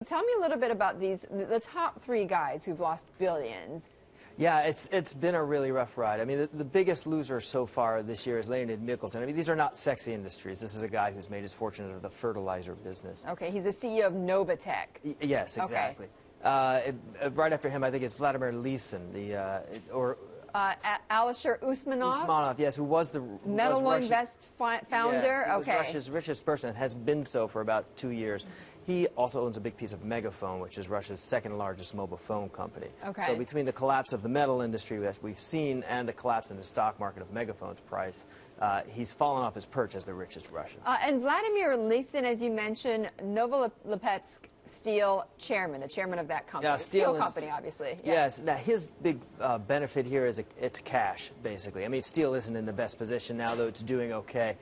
Tell me a little bit about the top three guys who've lost billions. Yeah, it's been a really rough ride. I mean, the biggest loser so far this year is Leonid Mikkelsen. I mean, these are not sexy industries. This is a guy who's made his fortune out of the fertilizer business. Okay, he's the CEO of Novatech. Yes, exactly. Okay. Right after him, I think it's Vladimir Leeson, Alisher Usmanov? Usmanov, yes, who was Metal Invest founder? Yes, he was okay. Russia's richest person, has been so for about 2 years. He also owns a big piece of Megaphone, which is Russia's second largest mobile phone company. Okay. So between the collapse of the metal industry that we've seen and the collapse in the stock market of Megaphone's price, he's fallen off his perch as the richest Russian. And Vladimir Leeson, as you mentioned, Novolipetsk Steel chairman, the chairman of that company. Yeah, steel company, obviously. Yeah. Yes. Now, his big benefit here is it's cash, basically. I mean, steel isn't in the best position now, though it's doing okay.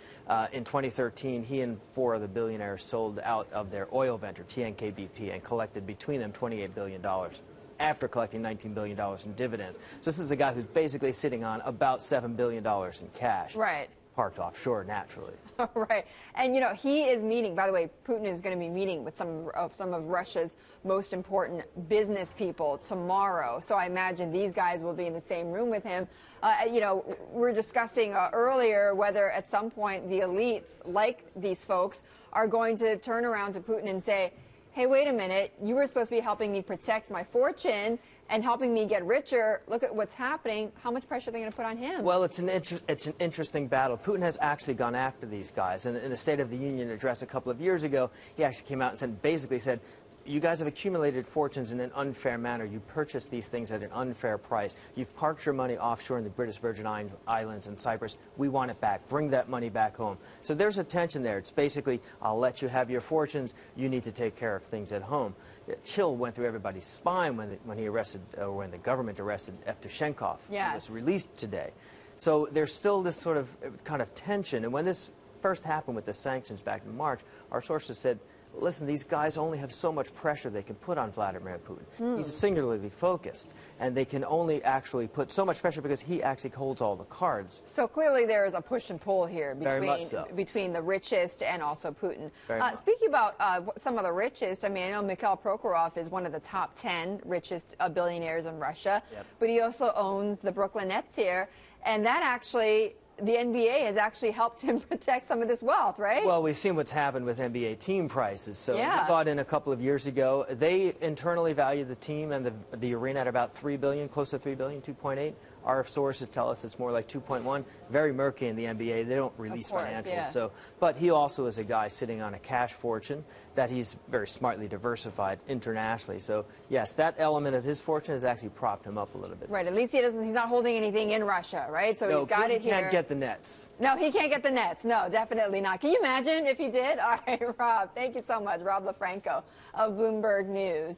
In 2013, he and four of the billionaires sold out of their oil venture, TNK-BP, and collected between them $28 billion. After collecting $19 billion in dividends. So this is a guy who's basically sitting on about $7 billion in cash. Right. Parked offshore, naturally. Right. And, you know, he is meeting, by the way, Putin is going to be meeting with some of Russia's most important business people tomorrow. So I imagine these guys will be in the same room with him. You know, we were discussing earlier whether at some point the elites, like these folks, are going to turn around to Putin and say, hey, wait a minute, you were supposed to be helping me protect my fortune and helping me get richer. Look at what's happening. How much pressure are they going to put on him? Well, it's an interesting battle. Putin has actually gone after these guys. And in the State of the Union address a couple of years ago, he actually came out and basically said, you guys have accumulated fortunes in an unfair manner. You purchased these things at an unfair price. You've parked your money offshore in the British Virgin Islands and Cyprus. We want it back. Bring that money back home. So there's a tension there. It's basically, I'll let you have your fortunes. You need to take care of things at home. Chill went through everybody's spine when the government arrested Evtushenkov. Yes. He was released today. So there's still this sort of kind of tension. And when this first happened with the sanctions back in March, our sources said, listen, these guys only have so much pressure they can put on Vladimir Putin. He's singularly focused, and they can only actually put so much pressure because he actually holds all the cards. So clearly there is a push and pull here between the richest and also Putin. Speaking about some of the richest, I mean, I know Mikhail Prokhorov is one of the top 10 richest billionaires in Russia, but he also owns the Brooklyn Nets here, and that actually... the NBA has actually helped him protect some of this wealth, right? Well, we've seen what's happened with NBA team prices. So yeah. we bought in a couple of years ago. They internally value the team and the arena at about $3 billion, close to $3 billion, 2.8. Our sources tell us it's more like 2.1. Very murky in the NBA. They don't release financials. Yeah. So, but he also is a guy sitting on a cash fortune that he's very smartly diversified internationally. So yes, that element of his fortune has actually propped him up a little bit. Right. At least he's not holding anything in Russia, right? So no, he's got it here. He can't get the Nets. No, he can't get the Nets. No, definitely not. Can you imagine if he did? All right, Rob. Thank you so much, Rob Lafranco of Bloomberg News.